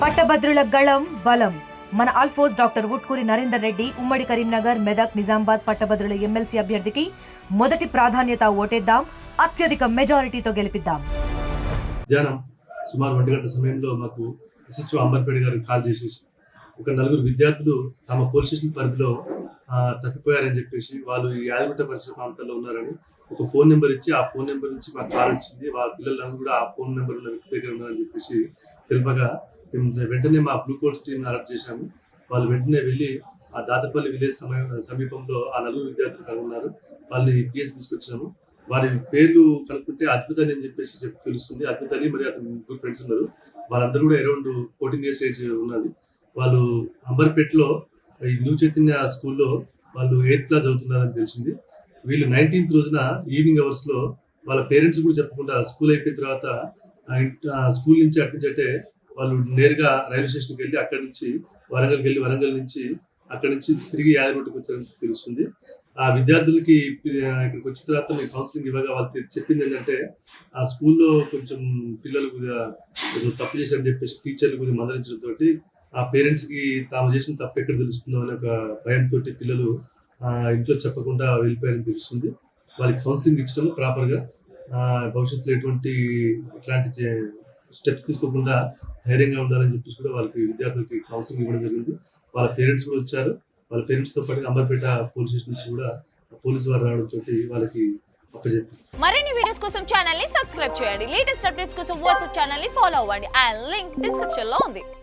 పట్టభద్రుల గళం బలం మన ఆల్ఫోస్ డాక్టర్ ఉట్కూరి నరేందర్ రెడ్డి ఉమ్మడి కరీంనగర్ మెదక్ నిజామాబాద్ పట్టభద్రుల ఎమ్మెల్సీ అభ్యర్థికి మొదటి ప్రాధాన్యత ఓటేద్దాం, అత్యధిక మెజారిటీతో గెలిపిద్దాం. మధ్యాహ్నం సుమారు 1 గంట సమయంలో మాకు ఎస్హెచ్ఓ అంబర్పేట గారు కాల్ చేసేసి ఒక 4 విద్యార్థులు తమ పోలీస్ స్టేషన్ పరిధిలో తప్పిపోయారని చెప్పేసి వాళ్ళు ఈ యాదగిరిగుట్ట పరిసర ప్రాంతాల్లో ఉన్నారని ఒక ఫోన్ నెంబర్ ఇచ్చి ఆ ఫోన్ నెంబర్ నుంచి మాకు కాల్ వచ్చింది. వాళ్ళ పిల్లలందరూ కూడా ఆ ఫోన్ నెంబర్ ఉన్న వ్యక్తి దగ్గర ఉన్నారని చెప్పేసి తెలుపగా మేము వెంటనే మా బ్లూ కోట్స్ టీమ్ అలర్ట్ చేశాము. వాళ్ళు వెంటనే వెళ్ళి ఆ దాతపల్లి విలేజ్ సమీపంలో ఆ 4 విద్యార్థులు కనుగొన్నారు. వాళ్ళని పిఎస్ తీసుకొచ్చాము. వారి పేర్లు కనుక్కుంటే అద్భుత అని చెప్పేసి తెలుస్తుంది. అద్భుత అని మరి అతను 3 ఫ్రెండ్స్ ఉన్నారు. వాళ్ళందరూ కూడా అరౌండ్ 14 years ఏజ్ ఉన్నది. వాళ్ళు అంబర్పేటలో ఈ న్యూ చైతన్య స్కూల్లో వాళ్ళు 8th క్లాస్ చదువుతున్నారని తెలిసింది. వీళ్ళు 19th రోజున ఈవినింగ్ అవర్స్ లో వాళ్ళ పేరెంట్స్ కూడా చెప్పకుండా స్కూల్ అయిపోయిన తర్వాత స్కూల్ నుంచి అట్టే వాళ్ళు నేరుగా రైల్వే స్టేషన్కి వెళ్ళి అక్కడి నుంచి వరంగల్ నుంచి అక్కడి నుంచి తిరిగి యాదగిరిగుట్టకు వచ్చారని తెలుస్తుంది. ఆ విద్యార్థులకి ఇక్కడికి వచ్చిన తర్వాత మేము కౌన్సిలింగ్ ఇవ్వగా వాళ్ళు చెప్పింది ఏంటంటే ఆ స్కూల్లో కొంచెం పిల్లలు కొద్దిగా తప్పు చేశారని చెప్పేసి టీచర్లు కొద్దిగా మందలించడంతో ఆ పేరెంట్స్ కి తాము చేసిన తప్పు ఎక్కడ తెలుస్తుందో అనే ఒక భయంతో పిల్లలు ఇంట్లో చెప్పకుండా వెళ్ళిపోయారని తెలుస్తుంది. వాళ్ళకి కౌన్సిలింగ్ ఇచ్చడం ప్రాపర్ గా భవిష్యత్తులో ఇట్లాంటి స్టెప్స్ తీసుకోకుండా ధైర్యంగా ఉండాలని చెప్పేసి కూడా వాళ్ళకి విద్యార్థులకి కౌన్సిలింగ్ ఇవ్వడం జరిగింది. వాళ్ళ పేరెంట్స్ కూడా వచ్చారు. వాళ్ళ పేరెంట్స్ తో పాటు అంబర్పేట పోలీస్ స్టేషన్ నుంచి కూడా పోలీసు వారు రావడం తోటి వాళ్ళకి అప్పచెప్పారు. మరిన్ని వీడియోస్ కోసం ఛానల్ ని సబ్స్క్రైబ్ చేయండి. లేటెస్ట్ అప్డేట్స్ కోసం వాట్సాప్ ఛానల్ ని ఫాలో అవ్వండి. ఆ లింక్ డిస్క్రిప్షన్ లో ఉంది.